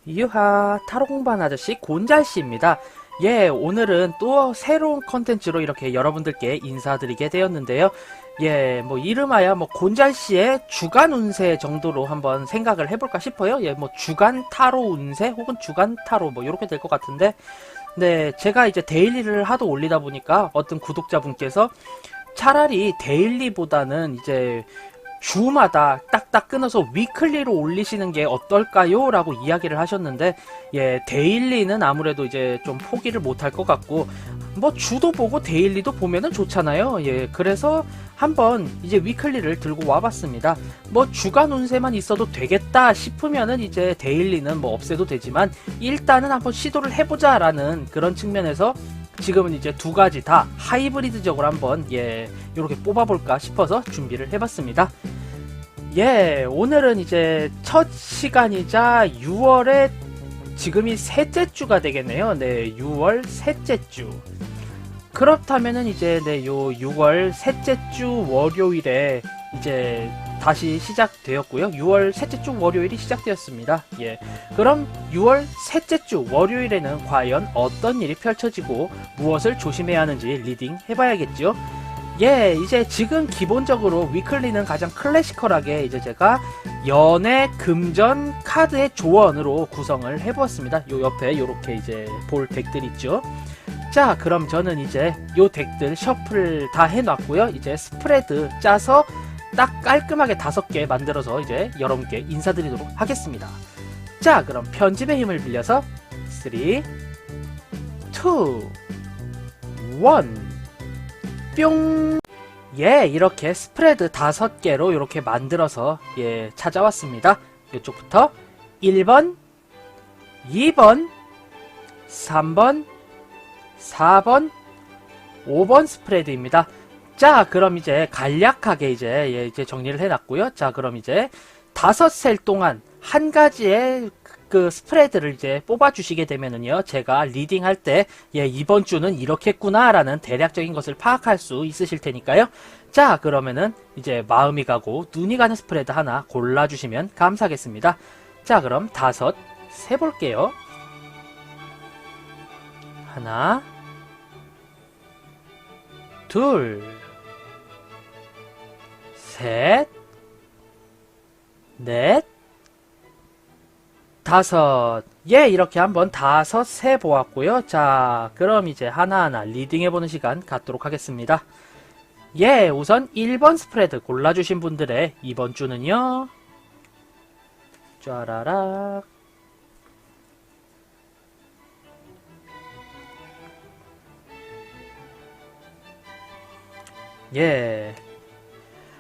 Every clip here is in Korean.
유하 타로 공부한 아저씨 곤잘씨입니다. 예, 오늘은 또 새로운 컨텐츠로 이렇게 여러분들께 인사드리게 되었는데요. 예, 뭐 이름하여 뭐 곤잘씨의 주간 운세 정도로 한번 생각을 해볼까 싶어요. 예, 뭐 주간 타로 운세 혹은 주간 타로 뭐 이렇게 될 것 같은데, 네, 제가 이제 데일리를 하도 올리다 보니까 어떤 구독자분께서 차라리 데일리보다는 이제 주마다 딱딱 끊어서 위클리로 올리시는 게 어떨까요? 라고 이야기를 하셨는데, 예, 데일리는 아무래도 이제 좀 포기를 못할 것 같고, 뭐 주도 보고 데일리도 보면은 좋잖아요. 예, 그래서 한번 이제 위클리를 들고 와봤습니다. 뭐 주간 운세만 있어도 되겠다 싶으면은 이제 데일리는 뭐 없애도 되지만, 일단은 한번 시도를 해보자라는 그런 측면에서 지금은 이제 두 가지 다 하이브리드적으로 한번 이렇게 뽑아볼까 싶어서 준비를 해봤습니다. 예, 오늘은 이제 첫 시간이자 6월의 지금이 셋째 주가 되겠네요. 네, 6월 셋째 주. 그렇다면은 이제 요 6월 셋째 주 월요일에 이제 다시 시작되었고요. 6월 셋째 주 월요일이 시작되었습니다. 예. 그럼 6월 셋째 주 월요일에는 과연 어떤 일이 펼쳐지고 무엇을 조심해야 하는지 리딩 해봐야겠죠. 예, 이제 지금 기본적으로 위클리는 가장 클래시컬하게 이제 제가 연애 금전 카드의 조언으로 구성을 해보았습니다. 요 옆에 요렇게 이제 볼 덱들 있죠. 자, 그럼 저는 이제 요 덱들 셔플 다 해놨고요. 이제 스프레드 짜서 딱 깔끔하게 5개 만들어서 이제 여러분께 인사드리도록 하겠습니다. 자, 그럼 편집의 힘을 빌려서 3, 2, 1 뿅! 예, 이렇게 스프레드 5개로 이렇게 만들어서 찾아왔습니다. 이쪽부터 1번, 2번, 3번, 4번, 5번 스프레드입니다. 자, 그럼 이제 간략하게 이제 정리를 해놨고요. 자, 그럼 이제 5셀 동안 한 가지의 그 스프레드를 이제 뽑아주시게 되면은요, 제가 리딩할 때, 이번 주는 이렇겠구나, 라는 대략적인 것을 파악할 수 있으실 테니까요. 자, 그러면은 이제 마음이 가고 눈이 가는 스프레드 하나 골라주시면 감사하겠습니다. 자, 그럼 5 세볼게요. 하나, 둘, 셋, 넷, 5. 예, 이렇게 한번 5 세 보았고요. 자, 그럼 이제 하나하나 리딩해보는 시간 갖도록 하겠습니다. 예, 우선 1번 스프레드 골라주신 분들의 이번 주는요, 쫘라락. 예.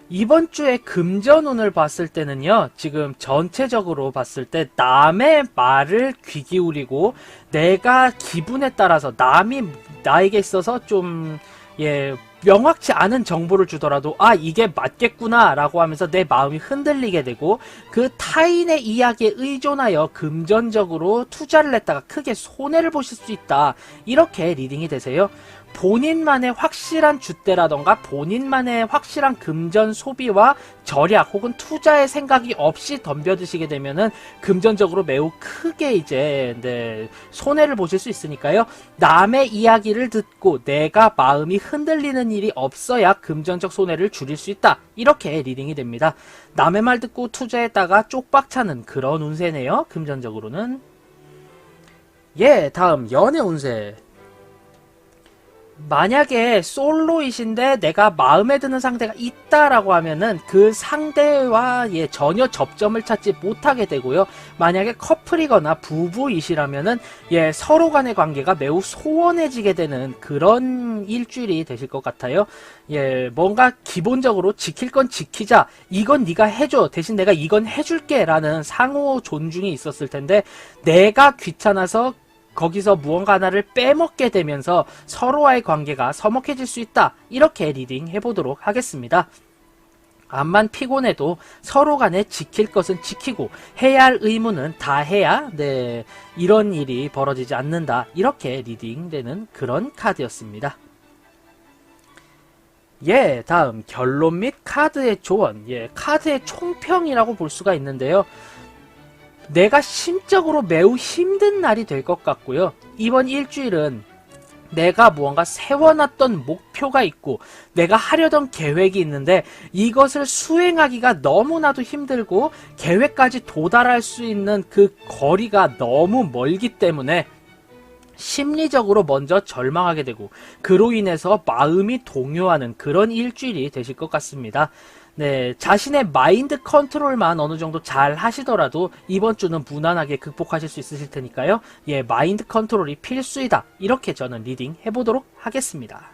이번 주에 금전운을 봤을 때는요, 지금 전체적으로 봤을 때 남의 말을 귀 기울이고 내가 기분에 따라서 남이 나에게 있어서 좀 명확치 않은 정보를 주더라도 이게 맞겠구나 라고 하면서 내 마음이 흔들리게 되고, 그 타인의 이야기에 의존하여 금전적으로 투자를 했다가 크게 손해를 보실 수 있다, 이렇게 리딩이 되세요. 본인만의 확실한 줏대라던가 본인만의 확실한 금전 소비와 절약 혹은 투자의 생각이 없이 덤벼드시게 되면은 금전적으로 매우 크게 이제 손해를 보실 수 있으니까요. 남의 이야기를 듣고 내가 마음이 흔들리는 일이 없어야 금전적 손해를 줄일 수 있다, 이렇게 리딩이 됩니다. 남의 말 듣고 투자했다가 쪽박차는 그런 운세네요. 금전적으로는. 예, 다음 연애 운세. 만약에 솔로이신데 내가 마음에 드는 상대가 있다라고 하면은 그 상대와 전혀 접점을 찾지 못하게 되고요. 만약에 커플이거나 부부이시라면은 서로 간의 관계가 매우 소원해지게 되는 그런 일주일이 되실 것 같아요. 뭔가 기본적으로 지킬 건 지키자, 이건 네가 해줘, 대신 내가 이건 해줄게 라는 상호 존중이 있었을 텐데, 내가 귀찮아서 거기서 무언가 하나를 빼먹게 되면서 서로와의 관계가 서먹해질 수 있다, 이렇게 리딩 해보도록 하겠습니다. 암만 피곤해도 서로 간에 지킬 것은 지키고 해야 할 의무는 다 해야 이런 일이 벌어지지 않는다, 이렇게 리딩되는 그런 카드였습니다. 다음 결론 및 카드의 조언. 카드의 총평이라고 볼 수가 있는데요. 내가 심적으로 매우 힘든 날이 될 것 같고요. 이번 일주일은 내가 무언가 세워놨던 목표가 있고 내가 하려던 계획이 있는데 이것을 수행하기가 너무나도 힘들고 계획까지 도달할 수 있는 그 거리가 너무 멀기 때문에 심리적으로 먼저 절망하게 되고 그로 인해서 마음이 동요하는 그런 일주일이 되실 것 같습니다. 네, 자신의 마인드 컨트롤만 어느 정도 잘 하시더라도 이번 주는 무난하게 극복하실 수 있으실 테니까요. 예, 마인드 컨트롤이 필수이다. 이렇게 저는 리딩 해보도록 하겠습니다.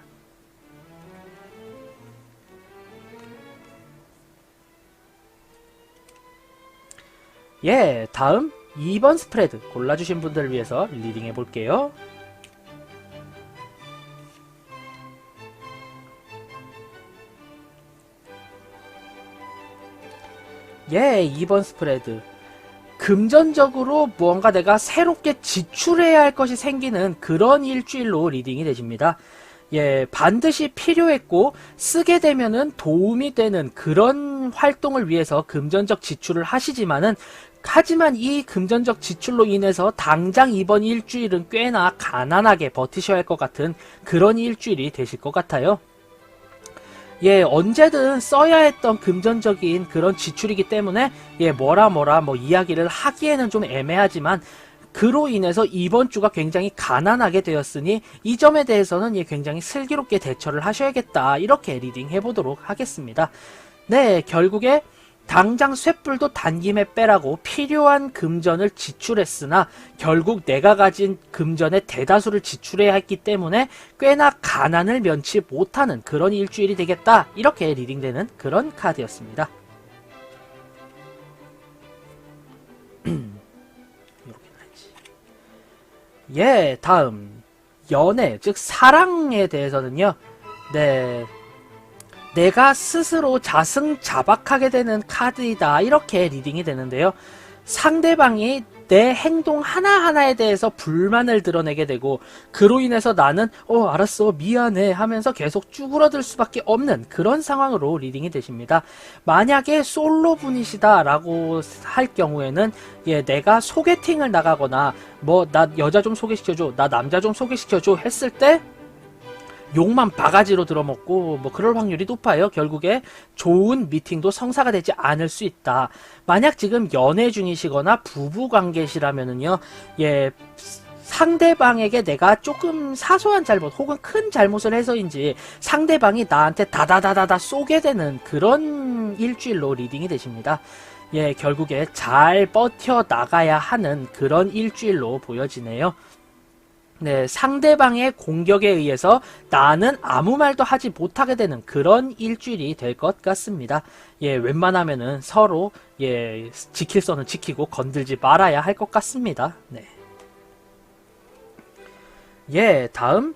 예, 다음 2번 스프레드 골라주신 분들을 위해서 리딩 해볼게요. 예, 2번 스프레드. 금전적으로 무언가 내가 새롭게 지출해야 할 것이 생기는 그런 일주일로 리딩이 되십니다. 예, 반드시 필요했고 쓰게 되면은 도움이 되는 그런 활동을 위해서 금전적 지출을 하시지만은 하지만 이 금전적 지출로 인해서 당장 이번 일주일은 꽤나 가난하게 버티셔야 할 것 같은 그런 일주일이 되실 것 같아요. 예, 언제든 써야 했던 금전적인 그런 지출이기 때문에 예, 뭐라 뭐 이야기를 하기에는 좀 애매하지만 그로 인해서 이번 주가 굉장히 가난하게 되었으니 이 점에 대해서는 예, 굉장히 슬기롭게 대처를 하셔야겠다. 이렇게 리딩 해보도록 하겠습니다. 네, 결국에 당장 쇳불도 단김에 빼라고 필요한 금전을 지출했으나 결국 내가 가진 금전의 대다수를 지출해야 했기 때문에 꽤나 가난을 면치 못하는 그런 일주일이 되겠다. 이렇게 리딩되는 그런 카드였습니다. 예, 다음 연애, 즉 사랑에 대해서는요. 네, 내가 스스로 자승자박하게 되는 카드이다. 이렇게 리딩이 되는데요. 상대방이 내 행동 하나하나에 대해서 불만을 드러내게 되고 그로 인해서 나는 알았어 미안해 하면서 계속 쭈그러들 수밖에 없는 그런 상황으로 리딩이 되십니다. 만약에 솔로 분이시다 라고 할 경우에는 예, 내가 소개팅을 나가거나 뭐 나 여자 좀 소개시켜줘, 나 남자 좀 소개시켜줘 했을 때 욕만 바가지로 들어먹고 뭐 그럴 확률이 높아요. 결국에 좋은 미팅도 성사가 되지 않을 수 있다. 만약 지금 연애 중이시거나 부부관계시라면은요, 예, 상대방에게 내가 조금 사소한 잘못 혹은 큰 잘못을 해서인지 상대방이 나한테 다다다다다 쏘게 되는 그런 일주일로 리딩이 되십니다. 예, 결국에 잘 버텨 나가야 하는 그런 일주일로 보여지네요. 네, 상대방의 공격에 의해서 나는 아무 말도 하지 못하게 되는 그런 일주일이 될 것 같습니다. 예, 웬만하면은 서로 예, 지킬 선은 지키고 건들지 말아야 할 것 같습니다. 네. 예, 다음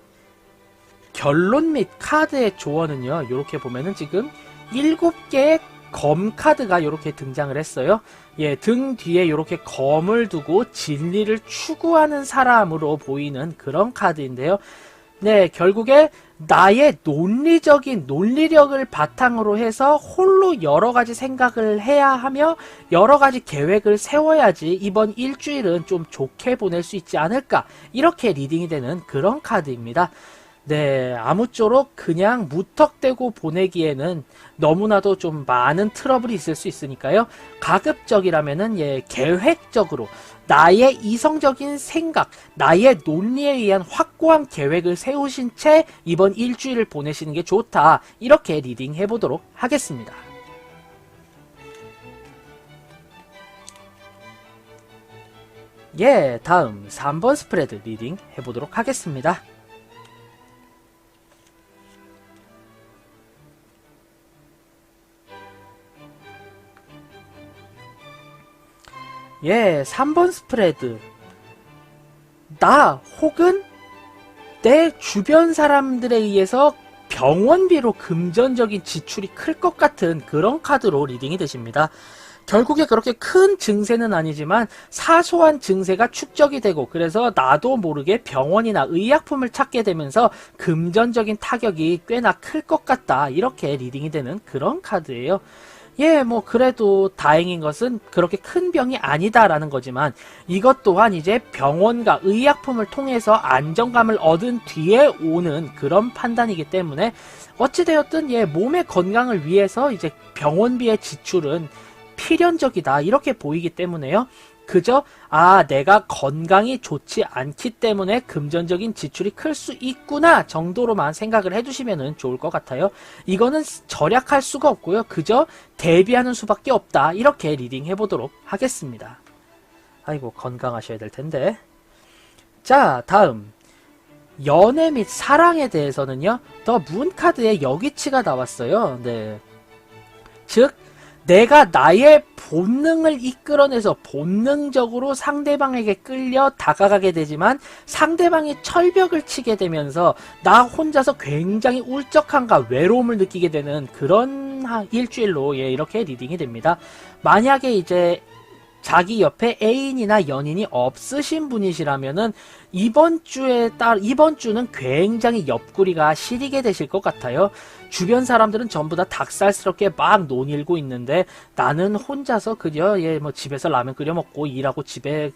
결론 및 카드의 조언은요. 이렇게 보면은 지금 7개의 검 카드가 이렇게 등장을 했어요. 예, 등 뒤에 이렇게 검을 두고 진리를 추구하는 사람으로 보이는 그런 카드인데요. 네, 결국에 나의 논리적인 논리력을 바탕으로 해서 홀로 여러 가지 생각을 해야 하며 여러 가지 계획을 세워야지 이번 일주일은 좀 좋게 보낼 수 있지 않을까. 이렇게 리딩이 되는 그런 카드입니다. 네, 아무쪼록 그냥 무턱대고 보내기에는 너무나도 좀 많은 트러블이 있을 수 있으니까요. 가급적이라면은 예, 계획적으로 나의 이성적인 생각, 나의 논리에 의한 확고한 계획을 세우신 채 이번 일주일을 보내시는 게 좋다. 이렇게 리딩 해보도록 하겠습니다. 예, 다음 3번 스프레드 리딩 해보도록 하겠습니다. 예, 3번 스프레드. 나 혹은 내 주변 사람들에 의해서 병원비로 금전적인 지출이 클 것 같은 그런 카드로 리딩이 되십니다. 결국에 그렇게 큰 증세는 아니지만 사소한 증세가 축적이 되고 그래서 나도 모르게 병원이나 의약품을 찾게 되면서 금전적인 타격이 꽤나 클 것 같다. 이렇게 리딩이 되는 그런 카드예요. 예, 뭐 그래도 다행인 것은 그렇게 큰 병이 아니다라는 거지만 이것 또한 이제 병원과 의약품을 통해서 안정감을 얻은 뒤에 오는 그런 판단이기 때문에 어찌되었든 예, 몸의 건강을 위해서 이제 병원비의 지출은 필연적이다 이렇게 보이기 때문에요. 그저 내가 건강이 좋지 않기 때문에 금전적인 지출이 클 수 있구나 정도로만 생각을 해두시면 좋을 것 같아요. 이거는 절약할 수가 없고요. 그저 대비하는 수밖에 없다. 이렇게 리딩 해보도록 하겠습니다. 아이고 건강하셔야 될 텐데. 자, 다음 연애 및 사랑에 대해서는요. 더 문카드에 여기치가 나왔어요. 네. 즉 내가 나의 본능을 이끌어내서 본능적으로 상대방에게 끌려 다가가게 되지만 상대방이 철벽을 치게 되면서 나 혼자서 굉장히 울적함과 외로움을 느끼게 되는 그런 일주일로 예, 이렇게 리딩이 됩니다. 만약에 이제 자기 옆에 애인이나 연인이 없으신 분이시라면은 이번 주는 굉장히 옆구리가 시리게 되실 것 같아요. 주변 사람들은 전부 다 닭살스럽게 막 논일고 있는데 나는 혼자서 그저 뭐 집에서 라면 끓여 먹고 일하고 집에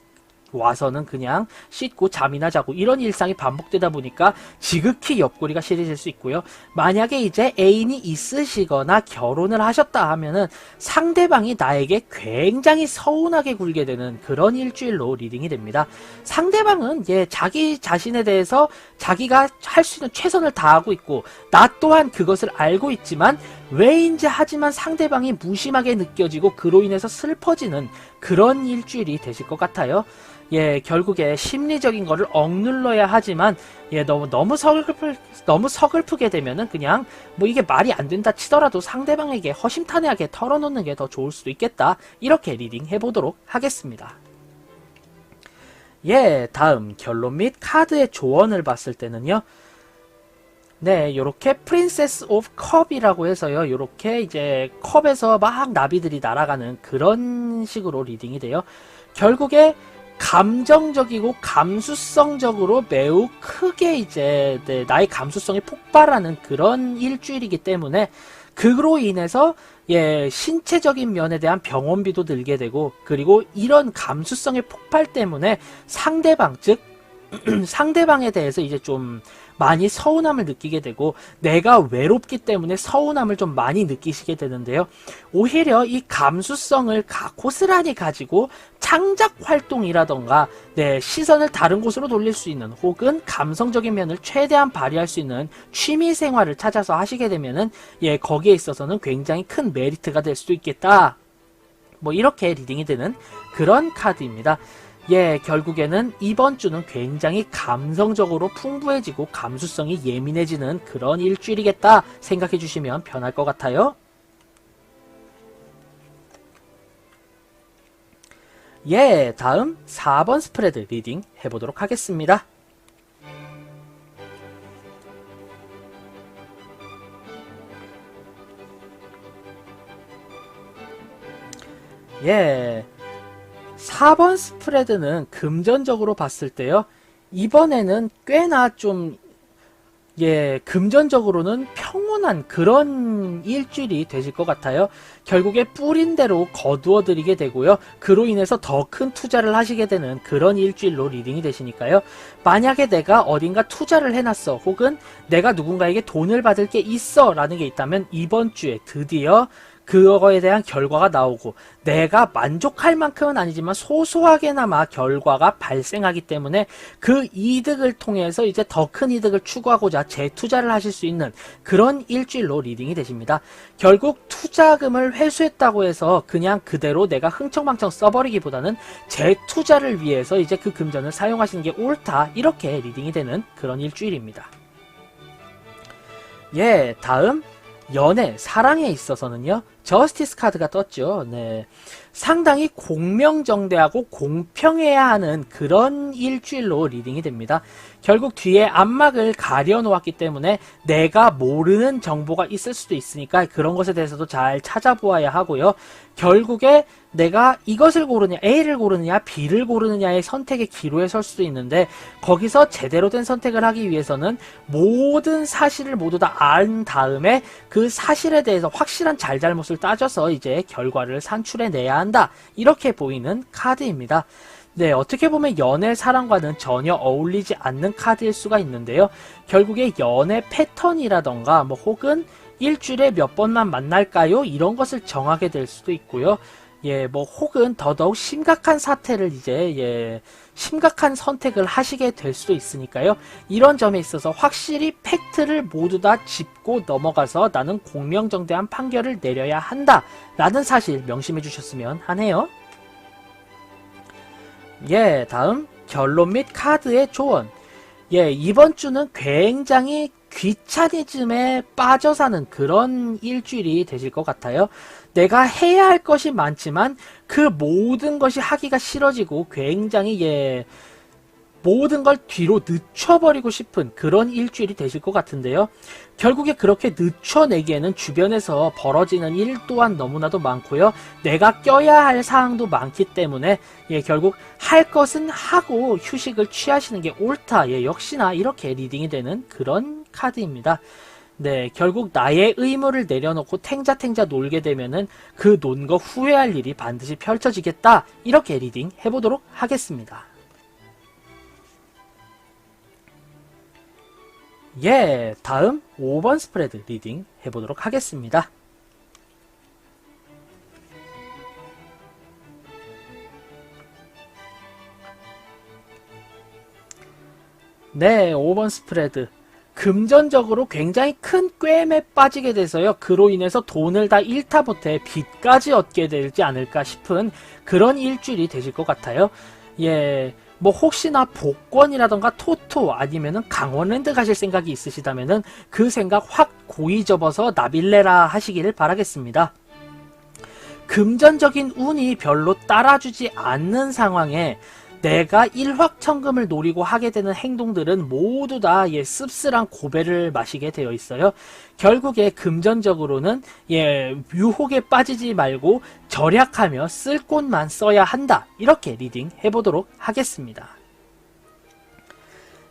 와서는 그냥 씻고 잠이나 자고 이런 일상이 반복되다 보니까 지극히 옆구리가 시리질 수 있고요. 만약에 이제 애인이 있으시거나 결혼을 하셨다 하면은 상대방이 나에게 굉장히 서운하게 굴게 되는 그런 일주일로 리딩이 됩니다. 상대방은 자기 자신에 대해서 자기가 할 수 있는 최선을 다하고 있고 나 또한 그것을 알고 있지만 왜인지 하지만 상대방이 무심하게 느껴지고 그로 인해서 슬퍼지는 그런 일주일이 되실 것 같아요. 예, 결국에 심리적인 거를 억눌러야 하지만 너무 서글프게 되면은 그냥 뭐 이게 말이 안 된다 치더라도 상대방에게 허심탄회하게 털어놓는 게 더 좋을 수도 있겠다. 이렇게 리딩 해보도록 하겠습니다. 예, 다음 결론 및 카드의 조언을 봤을 때는요. 네, 요렇게 프린세스 오브 컵이라고 해서요. 요렇게 이제 컵에서 막 나비들이 날아가는 그런 식으로 리딩이 돼요. 결국에 감정적이고 감수성적으로 매우 크게 이제 나의 감수성이 폭발하는 그런 일주일이기 때문에 그로 인해서 신체적인 면에 대한 병원비도 들게 되고 그리고 이런 감수성의 폭발 때문에 상대방 즉 상대방에 대해서 이제 좀 많이 서운함을 느끼게 되고 내가 외롭기 때문에 서운함을 좀 많이 느끼시게 되는데요. 오히려 이 감수성을 고스란히 가지고 창작 활동이라던가 시선을 다른 곳으로 돌릴 수 있는 혹은 감성적인 면을 최대한 발휘할 수 있는 취미 생활을 찾아서 하시게 되면은 거기에 있어서는 굉장히 큰 메리트가 될 수도 있겠다. 뭐 이렇게 리딩이 되는 그런 카드입니다. 결국에는 이번 주는 굉장히 감성적으로 풍부해지고 감수성이 예민해지는 그런 일주일이겠다 생각해 주시면 편할 것 같아요. 다음 4번 스프레드 리딩 해보도록 하겠습니다. 예. 4번 스프레드는 금전적으로 봤을 때요. 이번에는 꽤나 좀 금전적으로는 평온한 그런 일주일이 되실 것 같아요. 결국에 뿌린 대로 거두어 드리게 되고요. 그로 인해서 더 큰 투자를 하시게 되는 그런 일주일로 리딩이 되시니까요. 만약에 내가 어딘가 투자를 해놨어 혹은 내가 누군가에게 돈을 받을 게 있어 라는 게 있다면 이번 주에 드디어 그거에 대한 결과가 나오고 내가 만족할 만큼은 아니지만 소소하게나마 결과가 발생하기 때문에 그 이득을 통해서 이제 더 큰 이득을 추구하고자 재투자를 하실 수 있는 그런 일주일로 리딩이 되십니다. 결국 투자금을 회수했다고 해서 그냥 그대로 내가 흥청망청 써버리기보다는 재투자를 위해서 이제 그 금전을 사용하시는 게 옳다 이렇게 리딩이 되는 그런 일주일입니다. 다음 연애, 사랑에 있어서는요. 저스티스 카드가 떴죠. 상당히 공명정대하고 공평해야 하는 그런 일주일로 리딩이 됩니다. 결국 뒤에 앞막을 가려놓았기 때문에 내가 모르는 정보가 있을 수도 있으니까 그런 것에 대해서도 잘 찾아보아야 하고요. 결국에 내가 이것을 고르냐, A를 고르느냐, B를 고르느냐의 선택의 기로에 설 수도 있는데 거기서 제대로 된 선택을 하기 위해서는 모든 사실을 모두 다 안 다음에 그 사실에 대해서 확실한 잘잘못을 것을 따져서 이제 결과를 산출해내야 한다. 이렇게 보이는 카드입니다. 네, 어떻게 보면 연애 사랑과는 전혀 어울리지 않는 카드일 수가 있는데요. 결국에 연애 패턴이라던가 뭐 혹은 일주일에 몇 번만 만날까요? 이런 것을 정하게 될 수도 있고요. 예, 뭐 혹은 더더욱 심각한 사태를 이제 심각한 선택을 하시게 될 수도 있으니까요. 이런 점에 있어서 확실히 팩트를 모두 다 짚고 넘어가서 나는 공명정대한 판결을 내려야 한다 라는 사실 명심해 주셨으면 하네요. 예, 다음 결론 및 카드의 조언. 예, 이번 주는 굉장히 귀차니즘에 빠져 사는 그런 일주일이 되실 것 같아요. 내가 해야 할 것이 많지만 그 모든 것이 하기가 싫어지고 굉장히 모든 걸 뒤로 늦춰버리고 싶은 그런 일주일이 되실 것 같은데요. 결국에 그렇게 늦춰내기에는 주변에서 벌어지는 일 또한 너무나도 많고요. 내가 껴야 할 사항도 많기 때문에 결국 할 것은 하고 휴식을 취하시는 게 옳다. 역시나 이렇게 리딩이 되는 그런 카드입니다. 네, 결국 나의 의무를 내려놓고 탱자탱자 놀게 되면은 그 논 거 후회할 일이 반드시 펼쳐지겠다. 이렇게 리딩 해보도록 하겠습니다. 예, 다음 5번 스프레드 리딩 해보도록 하겠습니다. 네, 5번 스프레드. 금전적으로 굉장히 큰 꿰매 빠지게 돼서요. 그로 인해서 돈을 다 잃다 못해 빚까지 얻게 되지 않을까 싶은 그런 일주일이 되실 것 같아요. 예, 뭐 혹시나 복권이라던가 토토 아니면은 강원랜드 가실 생각이 있으시다면은 그 생각 확 고이 접어서 나빌레라 하시기를 바라겠습니다. 금전적인 운이 별로 따라주지 않는 상황에 내가 일확천금을 노리고 하게 되는 행동들은 모두 다 씁쓸한 고배를 마시게 되어 있어요. 결국에 금전적으로는 유혹에 빠지지 말고 절약하며 쓸 곳만 써야 한다. 이렇게 리딩 해보도록 하겠습니다.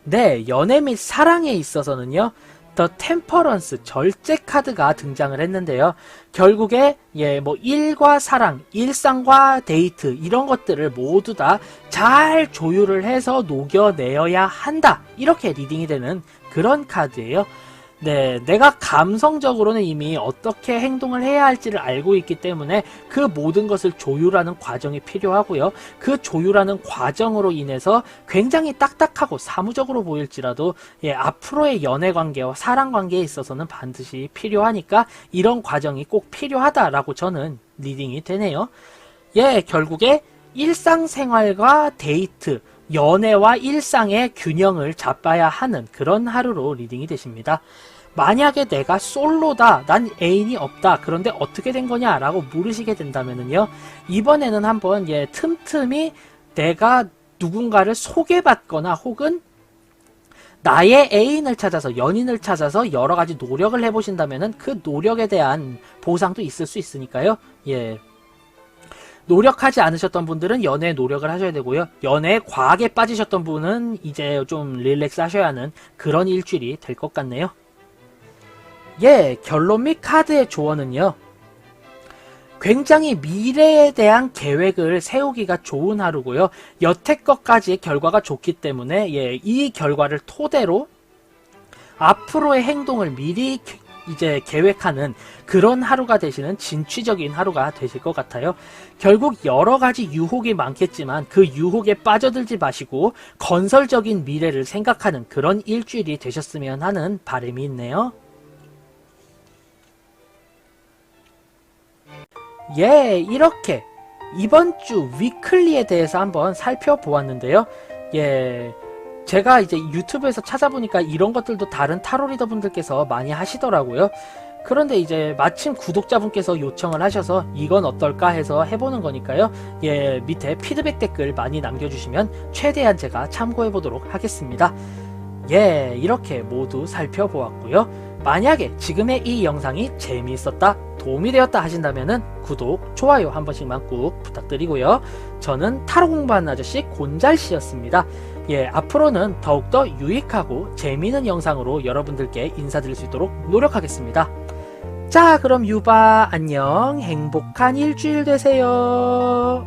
네, 연애 및 사랑에 있어서는요. 더 템퍼런스 절제 카드가 등장을 했는데요. 결국에 뭐 일과 사랑, 일상과 데이트 이런 것들을 모두 다 잘 조율을 해서 녹여내어야 한다. 이렇게 리딩이 되는 그런 카드예요. 네, 내가 감성적으로는 이미 어떻게 행동을 해야 할지를 알고 있기 때문에 그 모든 것을 조율하는 과정이 필요하고요. 그 조율하는 과정으로 인해서 굉장히 딱딱하고 사무적으로 보일지라도 앞으로의 연애관계와 사랑관계에 있어서는 반드시 필요하니까 이런 과정이 꼭 필요하다라고 저는 리딩이 되네요. 결국에 일상생활과 데이트, 연애와 일상의 균형을 잡아야 하는 그런 하루로 리딩이 되십니다. 만약에 내가 솔로다, 난 애인이 없다, 그런데 어떻게 된 거냐 라고 물으시게 된다면요, 이번에는 한번 틈틈이 내가 누군가를 소개받거나 혹은 나의 애인을 찾아서, 연인을 찾아서 여러가지 노력을 해보신다면은 그 노력에 대한 보상도 있을 수 있으니까요. 노력하지 않으셨던 분들은 연애에 노력을 하셔야 되고요. 연애에 과하게 빠지셨던 분은 이제 좀 릴렉스 하셔야 하는 그런 일주일이 될 것 같네요. 결론 및 카드의 조언은요. 굉장히 미래에 대한 계획을 세우기가 좋은 하루고요. 여태껏까지의 결과가 좋기 때문에 이 결과를 토대로 앞으로의 행동을 미리 이제 계획하는 그런 하루가 되시는 진취적인 하루가 되실 것 같아요. 결국 여러가지 유혹이 많겠지만 그 유혹에 빠져들지 마시고 건설적인 미래를 생각하는 그런 일주일이 되셨으면 하는 바람이 있네요. 이렇게 이번 주 위클리에 대해서 한번 살펴보았는데요. 제가 이제 유튜브에서 찾아보니까 이런 것들도 다른 타로 리더 분들께서 많이 하시더라고요. 그런데 이제 마침 구독자분께서 요청을 하셔서 이건 어떨까 해서 해보는 거니까요. 밑에 피드백 댓글 많이 남겨주시면 최대한 제가 참고해 보도록 하겠습니다. 이렇게 모두 살펴보았고요. 만약에 지금의 이 영상이 재미있었다, 도움이 되었다 하신다면은 구독, 좋아요 한 번씩만 꾹 부탁드리고요. 저는 타로 공부하는 아저씨 곤잘씨였습니다. 앞으로는 더욱더 유익하고 재미있는 영상으로 여러분들께 인사드릴 수 있도록 노력하겠습니다. 자, 그럼 유바 안녕. 행복한 일주일 되세요.